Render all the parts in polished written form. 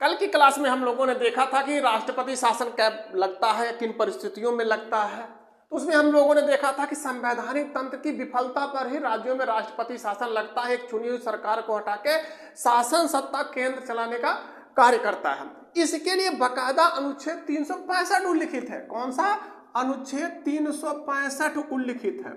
कल की क्लास में हम लोगों ने देखा था कि राष्ट्रपति शासन कब लगता है, किन परिस्थितियों में लगता है। तो उसमें हम लोगों ने देखा था कि संवैधानिक तंत्र की विफलता पर ही राज्यों में राष्ट्रपति शासन लगता है। एक चुनी हुई सरकार को हटा के शासन सत्ता केंद्र चलाने का कार्य करता है। इसके लिए बकायदा अनुच्छेद 365 उल्लिखित है। कौन सा अनुच्छेद 365 उल्लिखित है।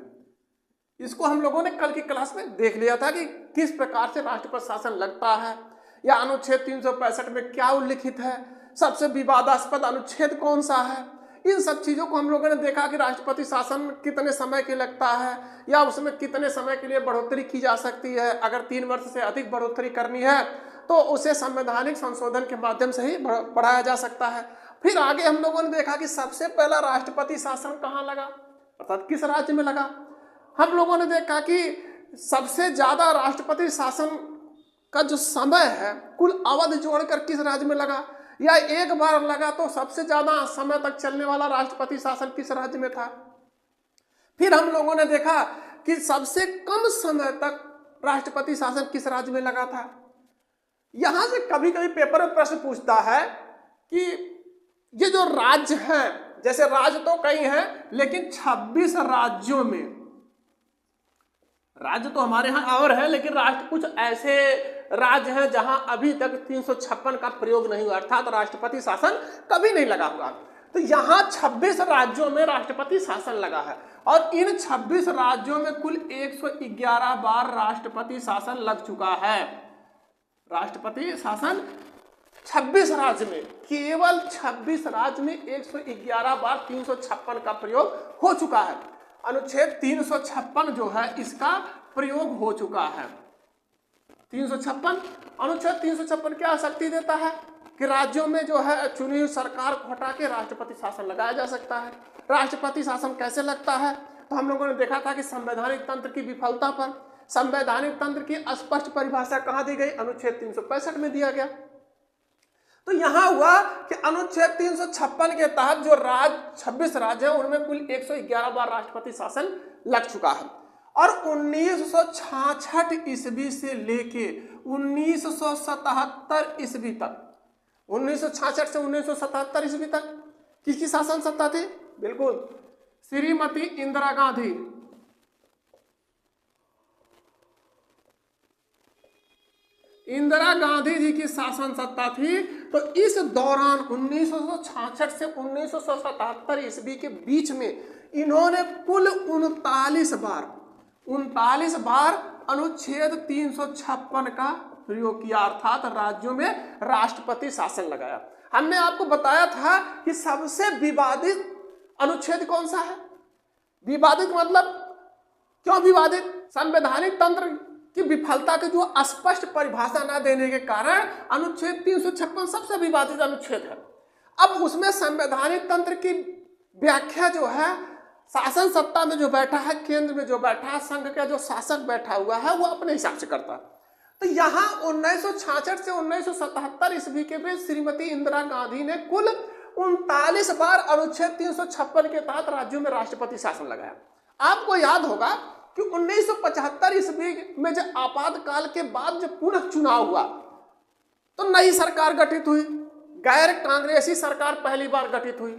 इसको हम लोगों ने कल की क्लास में देख लिया था कि किस प्रकार से राष्ट्रपति शासन लगता है, या अनुच्छेद 365 में क्या उल्लिखित है, सबसे विवादास्पद अनुच्छेद कौन सा है। इन सब चीजों को हम लोगों ने देखा कि राष्ट्रपति शासन कितने समय के लगता है, या उसमें कितने समय के लिए बढ़ोतरी की जा सकती है। अगर 3 वर्ष से अधिक बढ़ोतरी करनी है तो उसे संवैधानिक संशोधन के माध्यम से ही बढ़ाया जा सकता है। फिर आगे हम लोगों ने देखा कि सबसे पहला राष्ट्रपति शासन कहाँ लगा, अर्थात किस राज्य में लगा। हम लोगों ने देखा कि सबसे ज्यादा राष्ट्रपति शासन का जो समय है कुल अवधि जोड़कर किस राज्य में लगा, या एक बार लगा तो सबसे ज्यादा समय तक चलने वाला राष्ट्रपति शासन किस राज्य में था। फिर हम लोगों ने देखा कि सबसे कम समय तक राष्ट्रपति शासन किस राज्य में लगा था। यहां से कभी कभी पेपर में प्रश्न पूछता है कि ये जो राज्य हैं, जैसे राज्य तो कई हैं लेकिन 26 राज्यों में, राज्य तो हमारे यहाँ और है लेकिन राष्ट्र कुछ ऐसे राज्य हैं जहां अभी तक 356 का प्रयोग नहीं हुआ, अर्थात राष्ट्रपति शासन कभी नहीं लगा हुआ। तो यहां 26 राज्यों में राष्ट्रपति शासन लगा है, और इन 26 राज्यों में कुल 111 बार राष्ट्रपति शासन लग चुका है। राष्ट्रपति शासन 26 राज्य में, केवल 26 राज्य में 111 बार 356 का प्रयोग हो चुका है। अनुच्छेद 356 जो है इसका प्रयोग हो चुका है। 356 अनुच्छेद 356 क्या शक्ति देता है कि राज्यों में जो है चुनी हुई सरकार को हटा के राष्ट्रपति शासन लगाया जा सकता है। राष्ट्रपति शासन कैसे लगता है, तो हम लोगों ने देखा था कि संवैधानिक तंत्र की विफलता पर संवैधानिक तंत्र की स्पष्ट परिभाषा कहां दी गई, अनुच्छेद 365 में दिया गया। तो यहां हुआ कि अनुच्छेद 356 के तहत जो 26 राज्य हैं उनमें कुल 111 बार राष्ट्रपति शासन लग चुका है, और 1966 ईस्वी से लेके 1977 ईस्वी तक, 1966 से 1977 ईस्वी तक किसकी शासन सत्ता थी, बिल्कुल श्रीमती इंदिरा गांधी। इंदिरा गांधी जी की शासन सत्ता थी। तो इस दौरान 1966 से 1977 ईस्वी के बीच में इन्होंने कुल 39 बार अनुच्छेद 356 का प्रयोग किया, अर्थात राज्यों में राष्ट्रपति शासन लगाया। हमने आपको बताया था कि सबसे विवादित अनुच्छेद कौन सा है। विवादित मतलब क्यों विवादित, संवैधानिक तंत्र की विफलता की जो स्पष्ट परिभाषा न देने के कारण अनुच्छेद 356 सबसे विवादित अनुच्छेद है। अब उसमें संवैधानिक तंत्र की व्याख्या जो है, शासन सत्ता में जो बैठा है, केंद्र में जो बैठा है, संघ का जो शासक बैठा हुआ है वो अपने हिसाब से करता है। तो यहाँ 1966 से 1977 ईस्वी के बीच श्रीमती इंदिरा गांधी ने कुल 39 बार अनुच्छेद 356 के तहत राज्यों में राष्ट्रपति शासन लगाया। आपको याद होगा कि 1975 ईस्वी में जब आपातकाल के बाद जब पुनः चुनाव हुआ तो नई सरकार गठित हुई, गैर कांग्रेसी सरकार पहली बार गठित हुई।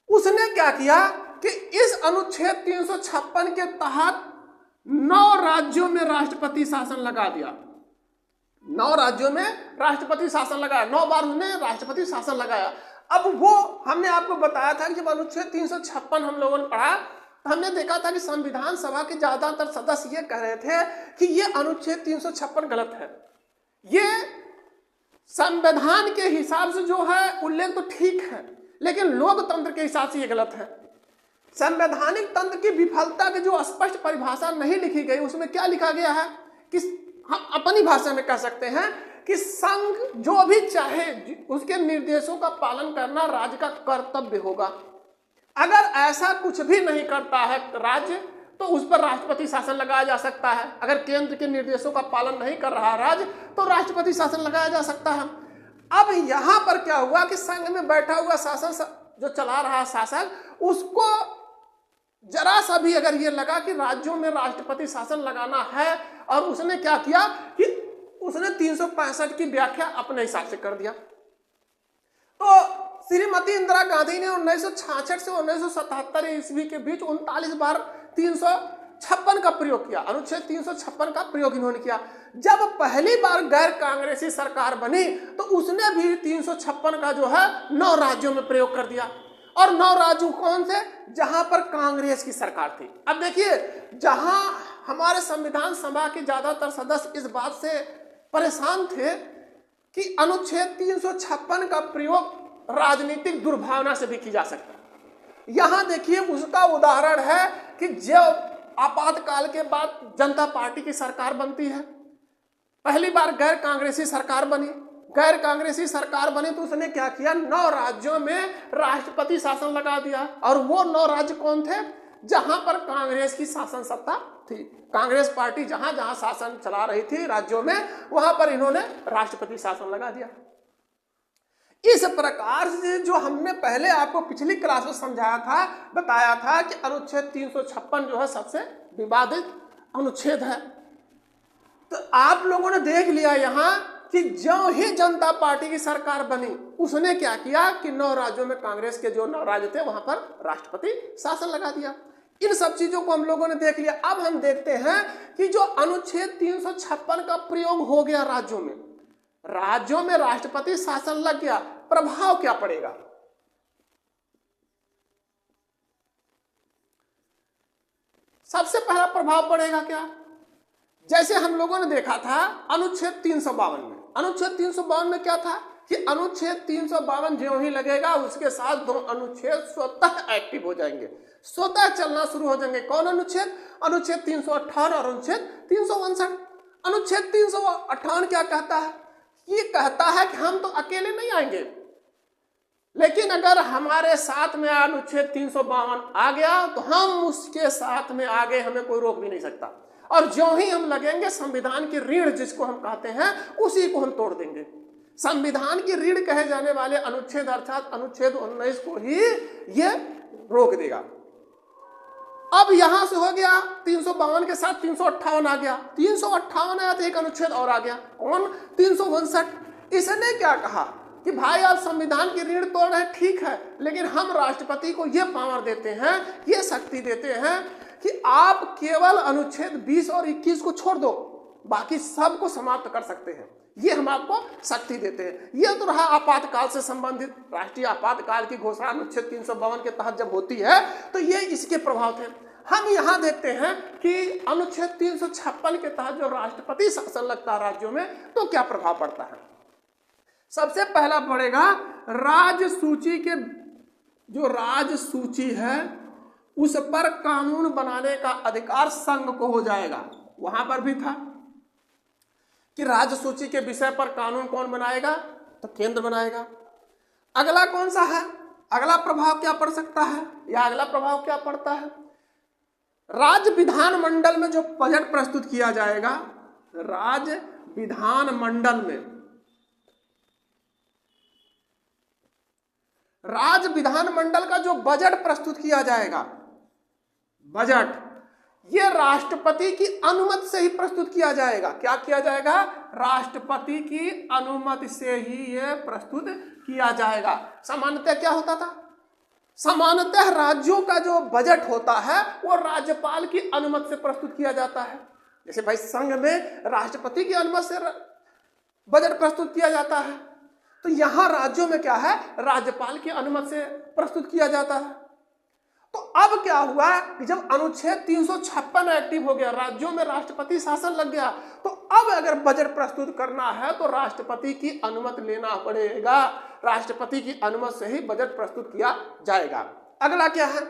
उसने क्या किया कि इस अनुच्छेद 356 के तहत 9 राज्यों में राष्ट्रपति शासन लगा दिया। 9 राज्यों में राष्ट्रपति शासन लगाया, 9 बार उसने राष्ट्रपति शासन लगाया। अब वो हमने आपको बताया था कि जब अनुच्छेद 356 हम लोगों ने पढ़ा तो हमने देखा था कि संविधान सभा के ज्यादातर सदस्य ये कह रहे थे कि ये अनुच्छेद 356 गलत है। ये संविधान के हिसाब से जो है उल्लेख तो ठीक है, लेकिन लोकतंत्र के हिसाब से ये गलत है। संवैधानिक तंत्र की विफलता की जो स्पष्ट परिभाषा नहीं लिखी गई, उसमें क्या लिखा गया है कि हम अपनी भाषा में कह सकते हैं कि संघ जो भी चाहे उसके निर्देशों का पालन करना राज्य का कर्तव्य होगा। अगर ऐसा कुछ भी नहीं करता है राज्य तो उस पर राष्ट्रपति शासन लगाया जा सकता है। अगर केंद्र के निर्देशों का पालन नहीं कर रहा राज्य तो राष्ट्रपति शासन लगाया जा सकता है। अब यहां पर क्या हुआ कि संघ में बैठा हुआ शासन जो चला रहा शासक, उसको जरा सा भी अगर ये लगा कि राज्यों में राष्ट्रपति शासन लगाना है, और उसने क्या किया कि उसने 365 की व्याख्या अपने हिसाब से कर दिया। तो श्रीमती इंदिरा गांधी ने 1966 से 1977 ईस्वी के बीच 39 बार 356 का प्रयोग किया, अनुच्छेद 356 का प्रयोग इन्होंने किया। जब पहली बार गैर कांग्रेसी सरकार बनी तो उसने भी 356 का जो है 9 राज्यों में प्रयोग कर दिया। और 9 राज्य कौन से? जहां पर कांग्रेस की सरकार थी। अब देखिए, जहां हमारे संविधान सभा के ज्यादातर सदस्य इस बात से परेशान थे कि अनुच्छेद 356 का प्रयोग राजनीतिक दुर्भावना से भी की जा सकता है। यहां देखिए, उसका उदाहरण है कि जब आपातकाल के बाद जनता पार्टी की सरकार बनती है, पहली बार गैर कांग्रेसी सरकार बनी। गैर कांग्रेसी सरकार बनी तो उसने क्या किया? 9 राज्यों में राष्ट्रपति शासन लगा दिया। और वो 9 राज्य कौन थे? जहां पर कांग्रेस की शासन सत्ता थी। कांग्रेस पार्टी जहां जहां शासन चला रही थी राज्यों में, वहां पर इन्होंने राष्ट्रपति शासन लगा दिया। इस प्रकार से जो हमने पहले आपको पिछली क्लास में समझाया था, बताया था कि अनुच्छेद 356 जो है सबसे विवादित अनुच्छेद है। तो आप लोगों ने देख लिया यहां कि जो ही जनता पार्टी की सरकार बनी, उसने क्या किया कि 9 राज्यों में कांग्रेस के जो 9 राज्य थे वहां पर राष्ट्रपति शासन लगा दिया। इन सब चीजों को हम लोगों ने देख लिया। अब हम देखते हैं कि जो अनुच्छेद 356 का प्रयोग हो गया राज्यों में राष्ट्रपति शासन लग गया, प्रभाव क्या पड़ेगा? सबसे पहला प्रभाव पड़ेगा क्या? जैसे हम लोगों ने देखा था अनुच्छेद 352 में। अनुच्छेद 352 में क्या था कि अनुच्छेद 352 ज्यों ही लगेगा उसके साथ 2 अनुच्छेद स्वतः एक्टिव हो जाएंगे, स्वतः चलना शुरू हो जाएंगे। कौन अनुच्छेद? अनुच्छेद 358 और अनुच्छेद 359। अनुच्छेद 358 क्या कहता है? ये कहता है कि हम तो अकेले नहीं आएंगे, लेकिन अगर हमारे साथ में अनुच्छेद 352 आ गया तो हम उसके साथ में आगे हमें कोई रोक भी नहीं सकता। और जो ही हम लगेंगे, संविधान की रीढ़ जिसको हम कहते हैं, उसी को हम तोड़ देंगे। संविधान की रीढ़ कहे जाने वाले अनुच्छेद अर्थात अनुच्छेद 19 को ही ये रोक देगा। अब यहां से हो गया 352 के साथ 358 आ गया, 358 आया तो एक अनुच्छेद और आ गया। कौन? 359। इसने क्या कहा कि भाई आप संविधान की रीढ़ तोड़ रहे हैं, ठीक है, लेकिन हम राष्ट्रपति को यह पावर देते हैं, ये शक्ति देते हैं कि आप केवल अनुच्छेद 20 और 21 को छोड़ दो, बाकी सब को समाप्त कर सकते हैं। ये हम आपको शक्ति देते हैं। यह तो रहा आपातकाल से संबंधित। राष्ट्रीय आपातकाल की घोषणा अनुच्छेद 352 के तहत जब होती है तो ये इसके प्रभाव थे। हम यहाँ देखते हैं कि अनुच्छेद 356 के तहत जो राष्ट्रपति शासन लगता है राज्यों में, तो क्या प्रभाव पड़ता है? सबसे पहला पड़ेगा राज्य सूची के, जो राज्य सूची है उस पर कानून बनाने का अधिकार संघ को हो जाएगा। वहां पर भी था कि राज्य सूची के विषय पर कानून कौन बनाएगा? तो केंद्र बनाएगा। अगला कौन सा है? अगला प्रभाव क्या पड़ सकता है, या अगला प्रभाव क्या पड़ता है? राज्य विधानमंडल में जो बजट प्रस्तुत किया जाएगा, राज्य विधानमंडल में, राज्य विधानमंडल का जो बजट प्रस्तुत किया जाएगा, बजट, यह राष्ट्रपति की अनुमति से ही प्रस्तुत किया जाएगा। क्या किया जाएगा? राष्ट्रपति की अनुमति से ही यह प्रस्तुत किया जाएगा। सामान्यतः क्या होता था? सामान्यतः राज्यों का जो बजट होता है वो राज्यपाल की अनुमति से प्रस्तुत किया जाता है। जैसे भाई संघ में राष्ट्रपति की अनुमति से बजट प्रस्तुत किया जाता है, तो यहां राज्यों में क्या है? राज्यपाल की अनुमति से प्रस्तुत किया जाता है। तो अब क्या हुआ कि जब अनुच्छेद 356 एक्टिव हो गया, राज्यों में राष्ट्रपति शासन लग गया, तो अब अगर बजट प्रस्तुत करना है तो राष्ट्रपति की अनुमति लेना पड़ेगा। राष्ट्रपति की अनुमति से ही बजट प्रस्तुत किया जाएगा। अगला क्या है?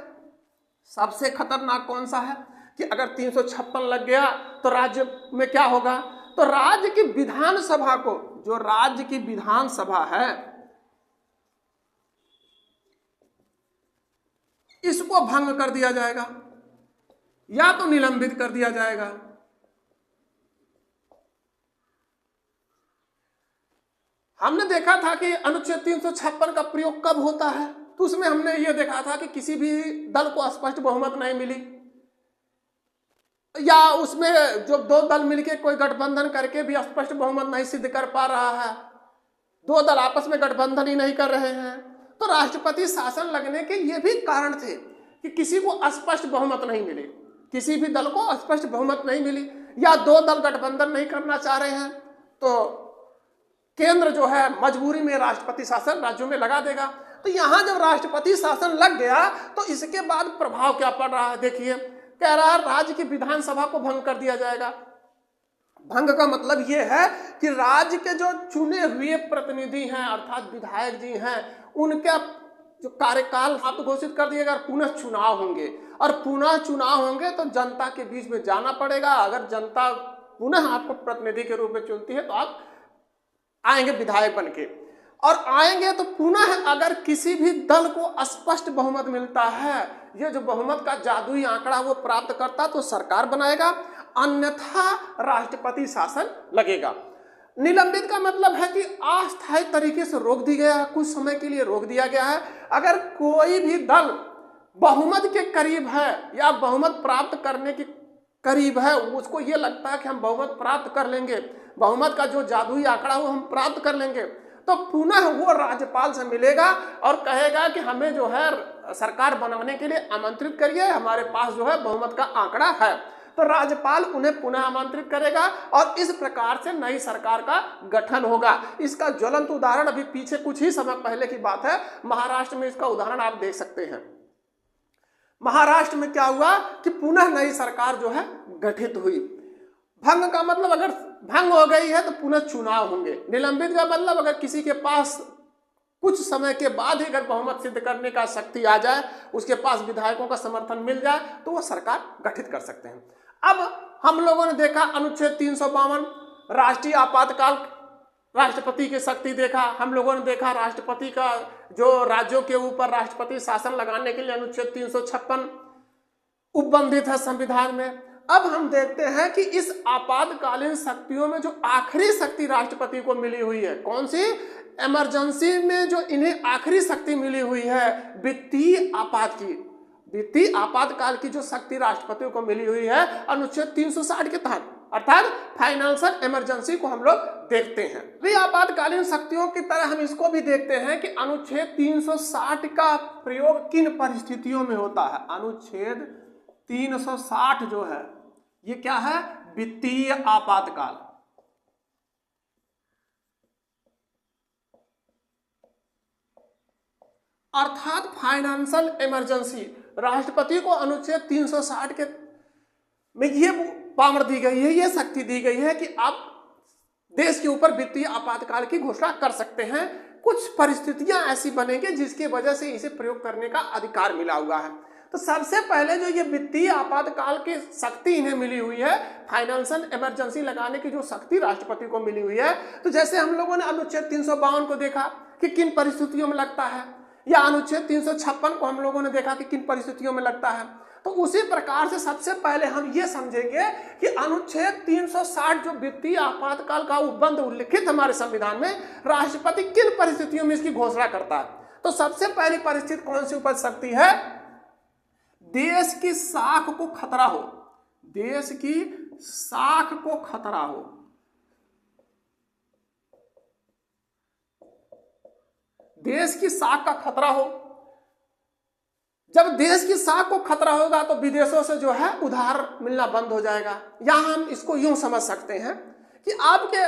सबसे खतरनाक कौन सा है कि अगर 356 लग गया तो राज्य में क्या होगा? तो राज्य की विधानसभा को, जो राज्य की विधानसभा है, इसको भंग कर दिया जाएगा या तो निलंबित कर दिया जाएगा। हमने देखा था कि अनुच्छेद 356 का प्रयोग कब होता है, तो उसमें हमने ये देखा था कि किसी भी दल को स्पष्ट बहुमत नहीं मिली, या उसमें जो दो दल मिलके कोई गठबंधन करके भी स्पष्ट बहुमत नहीं सिद्ध कर पा रहा है, दो दल आपस में गठबंधन ही नहीं कर रहे हैं, तो राष्ट्रपति शासन लगने के ये भी कारण थे कि किसी को स्पष्ट बहुमत नहीं मिली, किसी भी दल को स्पष्ट बहुमत नहीं मिली, या दो दल गठबंधन नहीं करना चाह रहे हैं, तो केंद्र जो है मजबूरी में राष्ट्रपति शासन राज्यों में लगा देगा। तो यहां जब राष्ट्रपति शासन लग गया तो इसके बाद प्रभाव क्या पड़ रहा है, देखिए कह रहा है राज्य की विधानसभा को भंग कर दिया जाएगा। भंग का मतलब यह है कि राज्य के जो चुने हुए प्रतिनिधि हैं अर्थात विधायक जी हैं, उनका जो कार्यकाल आप घोषित कर दिएगा, पुनः चुनाव होंगे, और पुनः चुनाव होंगे तो जनता के बीच में जाना पड़ेगा। अगर जनता पुनः आपको प्रतिनिधि के रूप में चुनती है तो आप आएंगे विधायक बनके, और आएंगे तो पुनः अगर किसी भी दल को स्पष्ट बहुमत मिलता है, ये जो बहुमत का जादुई आंकड़ा वो प्राप्त करता तो सरकार बनाएगा, अन्यथा राष्ट्रपति शासन लगेगा। निलंबित का मतलब है कि अस्थायी तरीके से रोक दी गया है, कुछ समय के लिए रोक दिया गया है। अगर कोई भी दल बहुमत के करीब है या बहुमत प्राप्त करने के करीब है, उसको ये लगता है कि हम बहुमत प्राप्त कर लेंगे, बहुमत का जो जादुई आंकड़ा वो हम प्राप्त कर लेंगे, तो पुनः वो राज्यपाल से मिलेगा और कहेगा कि हमें जो है सरकार बनाने के लिए आमंत्रित करिए, हमारे पास जो है बहुमत का आंकड़ा है। तो राज्यपाल उन्हें पुनः आमंत्रित करेगा और इस प्रकार से नई सरकार का गठन होगा। इसका ज्वलंत उदाहरण अभी पीछे कुछ ही समय पहले की बात है, महाराष्ट्र में इसका उदाहरण आप देख सकते हैं। महाराष्ट्र में क्या हुआ कि पुनः नई सरकार जो है गठित हुई। भंग का मतलब अगर भंग हो गई है तो पुनः चुनाव होंगे। निलंबित का मतलब अगर किसी के पास कुछ समय के बाद ही अगर बहुमत सिद्ध करने का शक्ति आ जाए, उसके पास विधायकों का समर्थन मिल जाए, तो वो सरकार गठित कर सकते हैं। अब हम लोगों ने देखा अनुच्छेद 352 राष्ट्रीय आपातकाल, राष्ट्रपति की शक्ति देखा। हम लोगों ने देखा राष्ट्रपति का जो राज्यों के ऊपर राष्ट्रपति शासन लगाने के लिए अनुच्छेद 356 उपबंधित है संविधान में। अब हम देखते हैं कि इस आपातकालीन शक्तियों में जो आखिरी शक्ति राष्ट्रपति को मिली हुई है, कौन सी? इमरजेंसी में जो इन्हें आखिरी शक्ति मिली हुई है वित्तीय आपातकाल की जो शक्ति राष्ट्रपति को मिली हुई है अनुच्छेद 360 के तहत, अर्थात फाइनेंशियल इमरजेंसी को हम लोग देखते हैं। वे आपातकालीन शक्तियों की तरह हम इसको भी देखते हैं कि अनुच्छेद 360 का प्रयोग किन परिस्थितियों में होता है। अनुच्छेद 360 जो है ये क्या है? वित्तीय आपातकाल। अर्थात फाइनेंशियल इमरजेंसी। राष्ट्रपति को अनुच्छेद 360 के में ये पावर दी गई है, ये शक्ति दी गई है कि आप देश के ऊपर वित्तीय आपातकाल की घोषणा कर सकते हैं। कुछ परिस्थितियां ऐसी बनेंगी जिसकी वजह से इसे प्रयोग करने का अधिकार मिला हुआ है। तो सबसे पहले जो ये वित्तीय आपातकाल की शक्ति इन्हें मिली हुई है, फाइनेंशियल इमरजेंसी लगाने की जो शक्ति राष्ट्रपति को मिली हुई है, तो जैसे हम लोगों ने अनुच्छेद 352 को देखा कि किन परिस्थितियों में लगता है, या अनुच्छेद 356 को हम लोगों ने देखा कि किन परिस्थितियों में लगता है, तो उसी प्रकार से सबसे पहले हम ये समझेंगे कि अनुच्छेद 360 जो वित्तीय आपातकाल का उपबंध उल्लिखित हमारे संविधान में, राष्ट्रपति किन परिस्थितियों में इसकी घोषणा करता है। तो सबसे पहली परिस्थिति कौन सी उपज सकती है? देश की साख को खतरा हो, देश की साख को खतरा हो, देश की साख का खतरा हो। जब देश की साख को खतरा होगा तो विदेशों से जो है उधार मिलना बंद हो जाएगा। यहां हम इसको यूं समझ सकते हैं कि आपके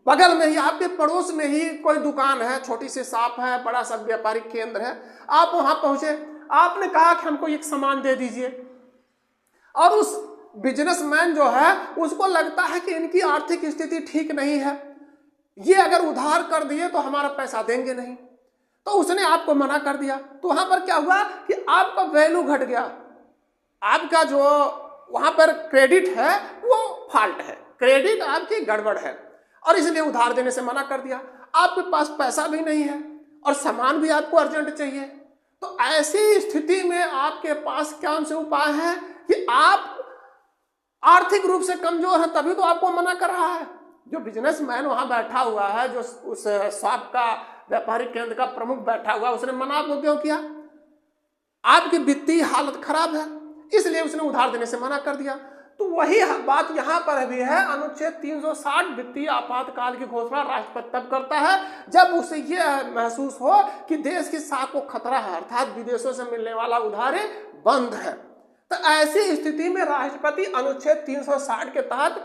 बगल में ही, आपके पड़ोस में ही कोई दुकान है, छोटी सी शॉप है, बड़ा सा व्यापारिक केंद्र है, आप वहां पहुंचे, आपने कहा कि हमको एक सामान दे दीजिए, और उस बिजनेसमैन जो है उसको लगता है कि इनकी आर्थिक स्थिति ठीक नहीं है, ये अगर उधार कर दिए तो हमारा पैसा देंगे नहीं, तो उसने आपको मना कर दिया। तो वहां पर क्या हुआ कि आपका वैल्यू घट गया, आपका जो वहां पर क्रेडिट है वो फॉल्ट है, क्रेडिट आपकी गड़बड़ है, और इसलिए उधार देने से मना कर दिया। आपके पास पैसा भी नहीं है और सामान भी आपको अर्जेंट चाहिए। तो ऐसी स्थिति में आपके पास कौन से उपाय है कि आप आर्थिक रूप से कमजोर है, तभी तो आपको मना कर रहा है। जो बिजनेसमैन वहां बैठा हुआ है, जो उस शॉप का व्यापारिक केंद्र का प्रमुख बैठा हुआ, उसने मना आपको क्यों किया? आपकी वित्तीय हालत खराब है, इसलिए उसने उधार देने से मना कर दिया। तो वही बात यहाँ पर भी है। अनुच्छेद 360 वित्तीय आपातकाल की घोषणा राष्ट्रपति तब करता है जब उसे यह महसूस हो कि देश की साख को खतरा है, अर्थात विदेशों से मिलने वाला उधार बंद है। तो ऐसी स्थिति में राष्ट्रपति अनुच्छेद 360 के तहत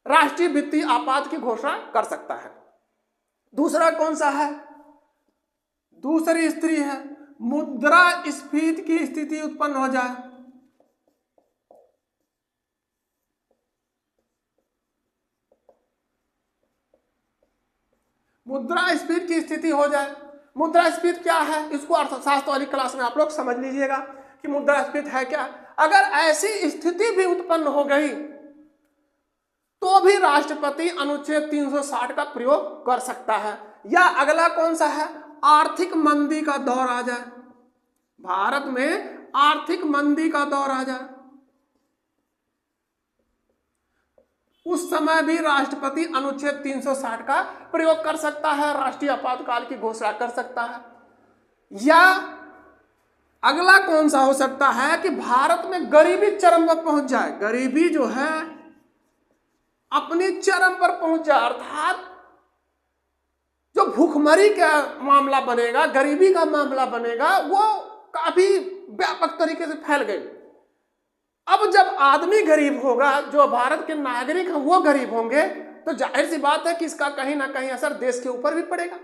राष्ट्रीय वित्तीय आपात की घोषणा कर सकता है। दूसरा कौन सा है? दूसरी स्थिति है मुद्रास्फीति की स्थिति उत्पन्न हो जाए। मुद्रास्फीति की स्थिति हो जाए। मुद्रास्फीति क्या है? इसको अर्थशास्त्र वाली क्लास में आप लोग समझ लीजिएगा कि मुद्रास्फीति है क्या। अगर ऐसी स्थिति भी उत्पन्न हो गई तो भी राष्ट्रपति अनुच्छेद 360 का प्रयोग कर सकता है। या अगला कौन सा है? आर्थिक मंदी का दौर आ जाए, भारत में आर्थिक मंदी का दौर आ जाए, उस समय भी राष्ट्रपति अनुच्छेद 360 का प्रयोग कर सकता है, राष्ट्रीय आपातकाल की घोषणा कर सकता है। या अगला कौन सा हो सकता है कि भारत में गरीबी चरम पर पहुंच जाए, गरीबी जो है अपनी चरम पर पहुंच जाए, अर्थात जो भूखमरी का मामला बनेगा, गरीबी का मामला बनेगा, वो काफी व्यापक तरीके से फैल गई। अब जब आदमी गरीब होगा, जो भारत के नागरिक हैं वो गरीब होंगे, तो जाहिर सी बात है कि इसका कहीं ना कहीं असर देश के ऊपर भी पड़ेगा।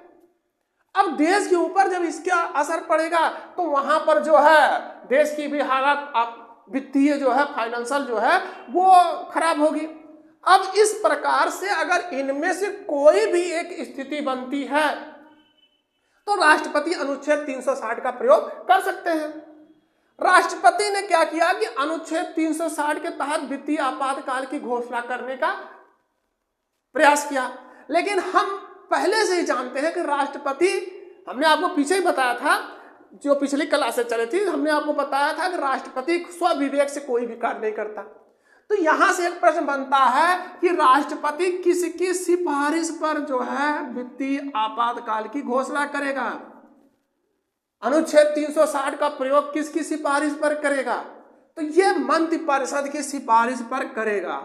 अब देश के ऊपर जब इसका असर पड़ेगा तो वहां पर जो है देश की भी हालत वित्तीय जो है, फाइनेंशियल जो है वो खराब होगी। अब इस प्रकार से अगर इनमें से कोई भी एक स्थिति बनती है तो राष्ट्रपति अनुच्छेद 360 का प्रयोग कर सकते हैं। राष्ट्रपति ने क्या किया कि अनुच्छेद 360 के तहत वित्तीय आपातकाल की घोषणा करने का प्रयास किया। लेकिन हम पहले से ही जानते हैं कि राष्ट्रपति, हमने आपको पीछे ही बताया था, जो पिछली क्लासें चली थी, हमने आपको बताया था कि राष्ट्रपति स्वविवेक से कोई भी कार्य नहीं करता। तो यहां से एक प्रश्न बनता है कि राष्ट्रपति किसकी सिफारिश पर जो है वित्तीय आपातकाल की घोषणा करेगा? अनुच्छेद 360 का प्रयोग किसकी सिफारिश पर करेगा? तो यह मंत्रिपरिषद की सिफारिश पर करेगा।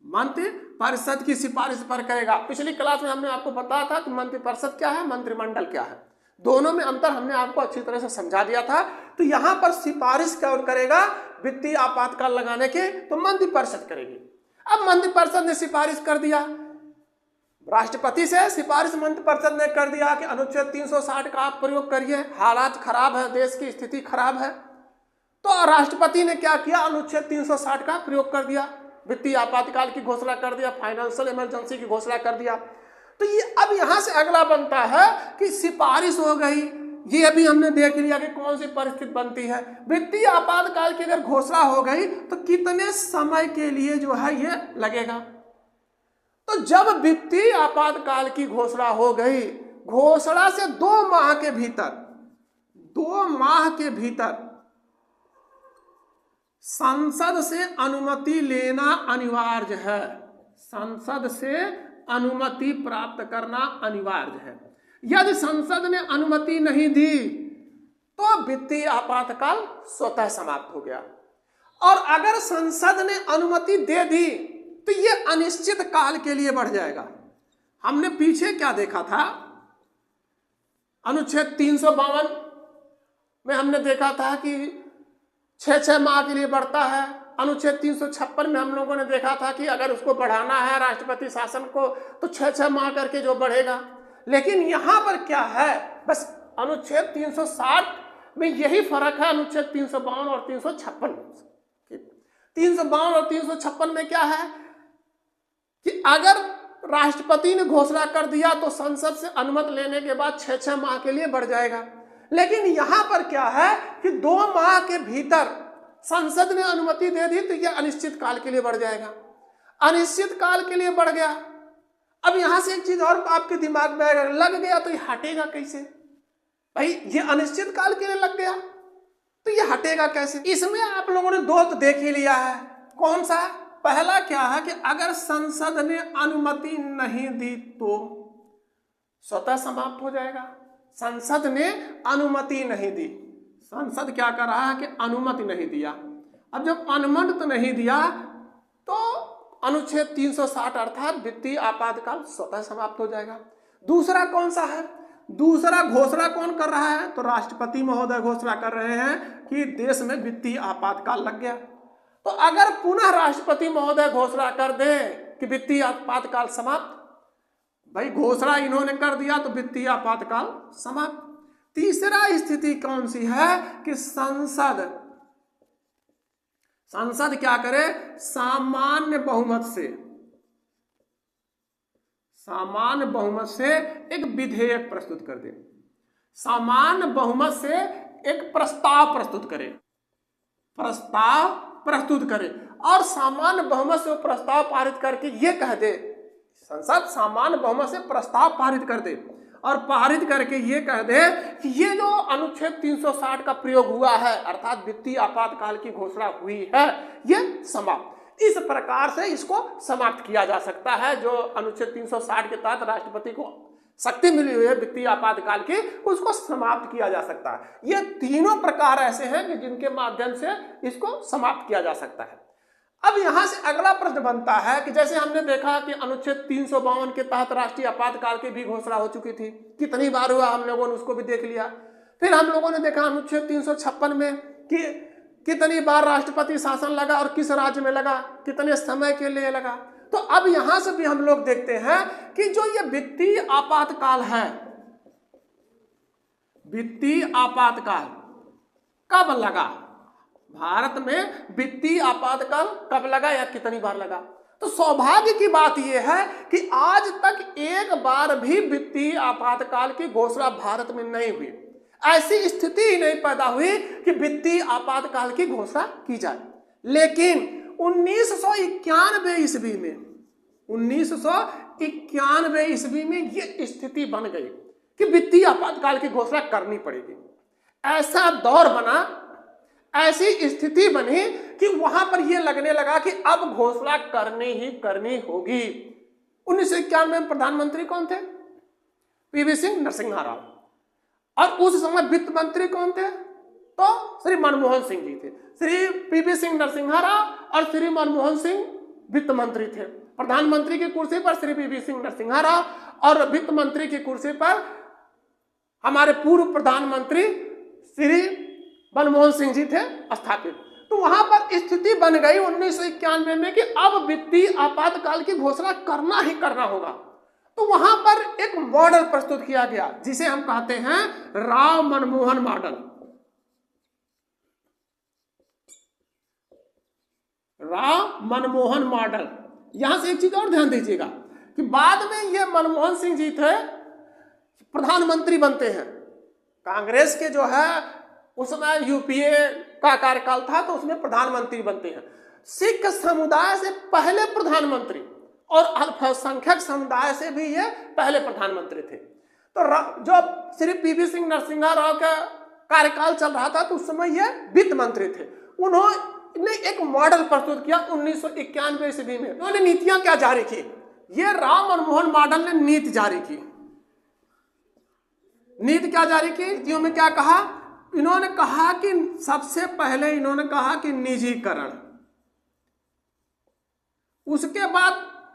मंत्रिपरिषद की सिफारिश पर करेगा। पिछली क्लास में हमने आपको बताया था कि मंत्रिपरिषद क्या है, मंत्रिमंडल क्या है, दोनों में अंतर हमने आपको अच्छी तरह से समझा दिया था। तो यहां पर सिफारिश कौन करेगा वित्तीय आपातकाल लगाने के? तो मंत्रिपरिषद करेगी। अब मंत्रिपरिषद ने सिफारिश कर दिया, राष्ट्रपति से सिफारिश मंत्रिपरिषद ने कर दिया कि अनुच्छेद 360 का आप प्रयोग करिए, हालात खराब है, देश की स्थिति खराब है। तो राष्ट्रपति ने क्या किया? अनुच्छेद 360 का प्रयोग कर दिया, वित्तीय आपातकाल की घोषणा कर दिया, फाइनेंशियल इमरजेंसी की घोषणा कर दिया। तो ये अब यहां से अगला बनता है कि सिफारिश हो गई, ये अभी हमने देख लिया कि कौन सी परिस्थिति बनती है। वित्तीय आपातकाल की अगर घोषणा हो गई तो कितने समय के लिए जो है ये लगेगा? तो जब वित्तीय आपातकाल की घोषणा हो गई, घोषणा से 2 माह के भीतर, 2 माह के भीतर संसद से अनुमति लेना अनिवार्य है। संसद से अनुमति प्राप्त करना अनिवार्य है। यदि संसद ने अनुमति नहीं दी तो वित्तीय आपातकाल स्वतः समाप्त हो गया। और अगर संसद ने अनुमति दे दी तो यह अनिश्चित काल के लिए बढ़ जाएगा। हमने पीछे क्या देखा था? अनुच्छेद 352 में हमने देखा था कि 6 माह के लिए बढ़ता है। अनुच्छेद 356 में हम लोगों ने देखा था कि अगर उसको बढ़ाना है राष्ट्रपति शासन को तो 6 माह करके जो बढ़ेगा। लेकिन यहां पर क्या है, बस अनुच्छेद 360 में यही फर्क है अनुच्छेद 352 और 356। 352 और 356 में क्या है कि अगर राष्ट्रपति ने घोषणा कर दिया तो संसद से अनुमति लेने के बाद 6 माह के लिए बढ़ जाएगा। लेकिन यहां पर क्या है कि 2 माह के भीतर संसद ने अनुमति दे दी तो यह अनिश्चित काल के लिए बढ़ जाएगा। अनिश्चित काल के लिए बढ़ गया। अब यहां से एक चीज और आपके दिमाग में आएगा, लग गया तो ये हटेगा कैसे? भाई ये अनिश्चित काल के लिए लग गया तो ये हटेगा कैसे? इसमें आप लोगों ने 2 तो देख ही लिया है। कौन सा? पहला क्या है कि अगर संसद ने अनुमति नहीं दी तो स्वतः समाप्त हो जाएगा। संसद ने अनुमति नहीं दी। संसद क्या कर रहा है कि अनुमति नहीं दिया। अब जब अनुमति नहीं दिया तो अनुच्छेद 360 अर्थात वित्तीय आपातकाल स्वतः समाप्त हो जाएगा। दूसरा कौन सा है? दूसरा घोषणा कौन कर रहा है? तो राष्ट्रपति महोदय घोषणा कर रहे हैं कि देश में वित्तीय आपातकाल लग गया। तो अगर पुनः राष्ट्रपति महोदय घोषणा कर दें कि वित्तीय आपातकाल समाप्त, भाई घोषणा इन्होंने कर दिया तो वित्तीय आपातकाल समाप्त। तीसरा स्थिति कौन सी है कि संसद क्या करे? सामान्य बहुमत से एक विधेयक प्रस्तुत कर दे। सामान्य बहुमत से एक प्रस्ताव प्रस्तुत करे और सामान्य बहुमत से वो प्रस्ताव पारित करके ये कह दे, संसद सामान्य बहुमत से प्रस्ताव पारित कर दे और पारित करके ये कह दे कि ये जो अनुच्छेद 360 का प्रयोग हुआ है अर्थात वित्तीय आपातकाल की घोषणा हुई है ये समाप्त। इस प्रकार से इसको समाप्त किया जा सकता है। जो अनुच्छेद 360 के तहत राष्ट्रपति को शक्ति मिली हुई है वित्तीय आपातकाल की, उसको समाप्त किया जा सकता है। ये तीनों प्रकार ऐसे हैं कि जिनके माध्यम से इसको समाप्त किया जा सकता है। अब यहां से अगला प्रश्न बनता है कि जैसे हमने देखा कि अनुच्छेद 352 के तहत राष्ट्रीय आपातकाल की भी घोषणा हो चुकी थी, कितनी बार हुआ हम लोगों ने उसको भी देख लिया। फिर हम लोगों ने देखा अनुच्छेद 356 में कि कितनी बार राष्ट्रपति शासन लगा और किस राज्य में लगा, कितने समय के लिए लगा। तो अब यहां से भी हम लोग देखते हैं कि जो ये वित्तीय आपातकाल है, वित्तीय आपातकाल कब लगा, भारत में वित्तीय आपातकाल कब लगा या कितनी बार लगा। तो सौभाग्य की बात यह है कि आज तक एक बार भी वित्तीय आपातकाल की घोषणा भारत में नहीं हुई। ऐसी स्थिति ही नहीं पैदा हुई कि वित्तीय आपातकाल की घोषणा की जाए। लेकिन 1991 ईस्वी में ये स्थिति बन गई कि वित्तीय आपातकाल की घोषणा करनी पड़ेगी। ऐसा दौर बना, ऐसी स्थिति बनी कि वहां पर यह लगने लगा कि अब घोषणा करनी होगी। 1991 में प्रधानमंत्री कौन थे? पीवी सिंह नरसिम्हा राव। और उस समय वित्त मंत्री कौन थे? तो श्री मनमोहन सिंह जी थे। श्री पीवी सिंह नरसिम्हा राव और श्री मनमोहन सिंह वित्त मंत्री थे। प्रधानमंत्री की कुर्सी पर श्री पीवी सिंह नरसिम्हा राव और वित्त मंत्री की कुर्सी पर हमारे पूर्व प्रधानमंत्री श्री मनमोहन सिंह जी थे स्थापित। तो वहां पर स्थिति बन गई 1991 में कि अब वित्तीय आपातकाल की घोषणा करना ही करना होगा। तो वहां पर एक मॉडल प्रस्तुत किया गया जिसे हम कहते हैं राव मनमोहन मॉडल। राव मनमोहन मॉडल। यहां से एक चीज और ध्यान दीजिएगा कि बाद में ये मनमोहन सिंह जी थे प्रधानमंत्री बनते हैं। कांग्रेस के जो है उस समय यूपीए का कार्यकाल था तो उसमें प्रधानमंत्री बनते हैं। सिख समुदाय से पहले प्रधानमंत्री और अल्पसंख्यक समुदाय से भी ये पहले प्रधानमंत्री थे। तो जब श्री पीवी सिंह नरसिम्हा राव का कार्यकाल चल रहा था तो उस समय ये वित्त मंत्री थे। उन्होंने एक मॉडल प्रस्तुत किया 1991 ईस्वी में। उन्होंने नीतियां क्या जारी की? ये राव मनमोहन मॉडल ने नीति जारी की। नीति क्या जारी की? नीतियों में क्या कहा? इन्होंने कहा कि सबसे पहले इन्होंने कहा कि निजीकरण। उसके बाद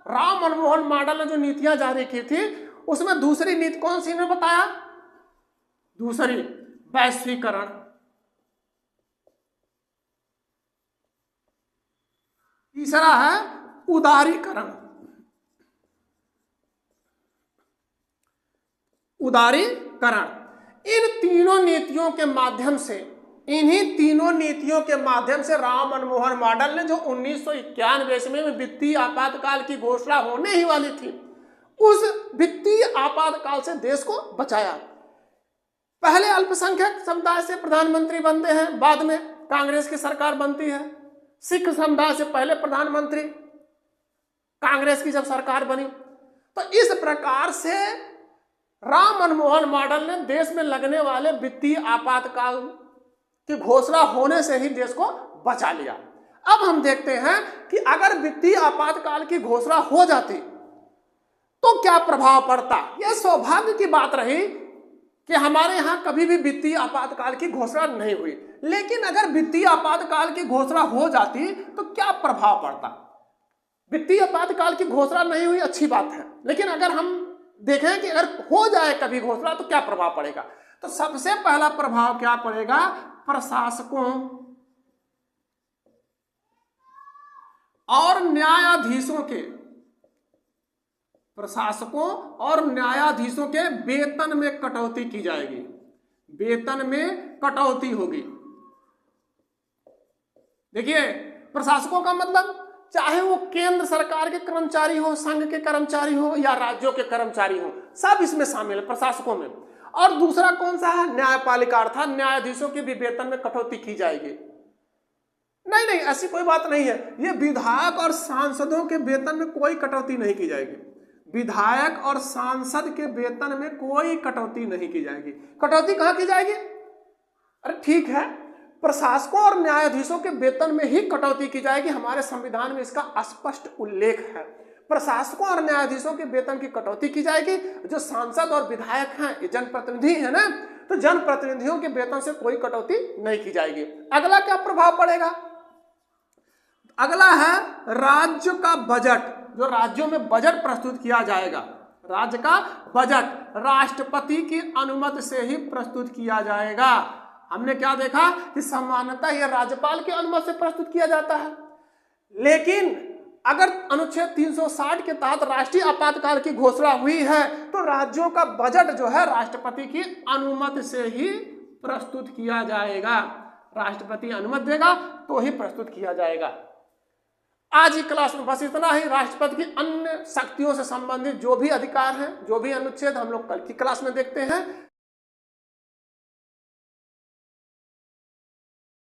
राव मनमोहन मॉडल ने जो नीतियां जारी की थी उसमें दूसरी नीति कौन सी इन्होंने बताया? दूसरी वैश्वीकरण। तीसरा है उदारीकरण। उदारीकरण। इन तीनों नीतियों के माध्यम से, इन्हीं तीनों नीतियों के माध्यम से राव मनमोहन मॉडल ने जो 1991 ईस्वी में वित्तीय आपातकाल की घोषणा होने ही वाली थी उस वित्तीय आपातकाल से देश को बचाया। पहले अल्पसंख्यक समुदाय से प्रधानमंत्री बनते हैं, बाद में कांग्रेस की सरकार बनती है। सिख समुदाय से पहले प्रधानमंत्री, कांग्रेस की जब सरकार बनी। तो इस प्रकार से राव मनमोहन मॉडल ने देश में लगने वाले वित्तीय आपातकाल की घोषणा होने से ही देश को बचा लिया। अब हम देखते हैं कि अगर वित्तीय आपातकाल की घोषणा हो जाती तो क्या प्रभाव पड़ता। यह सौभाग्य की बात रही कि हमारे यहाँ कभी भी वित्तीय आपातकाल की घोषणा नहीं हुई, लेकिन अगर वित्तीय आपातकाल की घोषणा हो जाती तो क्या प्रभाव पड़ता। वित्तीय आपातकाल की घोषणा नहीं हुई, अच्छी बात है, लेकिन अगर हम देखें कि अगर हो जाए कभी घोषणा तो क्या प्रभाव पड़ेगा। तो सबसे पहला प्रभाव क्या पड़ेगा, प्रशासकों और न्यायाधीशों के, प्रशासकों और न्यायाधीशों के वेतन में कटौती की जाएगी, वेतन में कटौती होगी। देखिए, प्रशासकों का मतलब चाहे वो केंद्र सरकार के कर्मचारी हो, संघ के कर्मचारी हो या राज्यों के कर्मचारी हो, सब इसमें शामिल है प्रशासकों में। और दूसरा कौन सा है, न्यायपालिका अर्थात न्यायाधीशों के भी वेतन में कटौती की जाएगी। नहीं नहीं, ऐसी कोई बात नहीं है, ये विधायक और सांसदों के वेतन में कोई कटौती नहीं की जाएगी, विधायक और सांसद के वेतन में कोई कटौती नहीं की जाएगी। कटौती कहां की जाएगी, अरे ठीक है, प्रशासकों और न्यायाधीशों के वेतन में ही कटौती की जाएगी। हमारे संविधान में इसका स्पष्ट उल्लेख है, प्रशासकों और न्यायाधीशों के वेतन की कटौती की जाएगी। जो सांसद और विधायक हैं ये जनप्रतिनिधि है ना, तो जनप्रतिनिधियों के वेतन से कोई कटौती नहीं की जाएगी। अगला क्या प्रभाव पड़ेगा, अगला है राज्य का बजट। जो राज्यों में बजट प्रस्तुत किया जाएगा, राज्य का बजट राष्ट्रपति की अनुमति से ही प्रस्तुत किया जाएगा। हमने क्या देखा कि सामान्यतः यह राज्यपाल की अनुमति से प्रस्तुत किया जाता है, लेकिन अगर अनुच्छेद 360 के तहत राष्ट्रीय आपातकाल की घोषणा हुई है तो राज्यों का बजट जो है राष्ट्रपति की अनुमति से ही प्रस्तुत किया जाएगा। राष्ट्रपति अनुमति देगा तो ही प्रस्तुत किया जाएगा। आज की क्लास में बस इतना ही। राष्ट्रपति की अन्य शक्तियों से संबंधित जो भी अधिकार हैं, जो भी अनुच्छेद, हम लोग कल की क्लास में देखते हैं।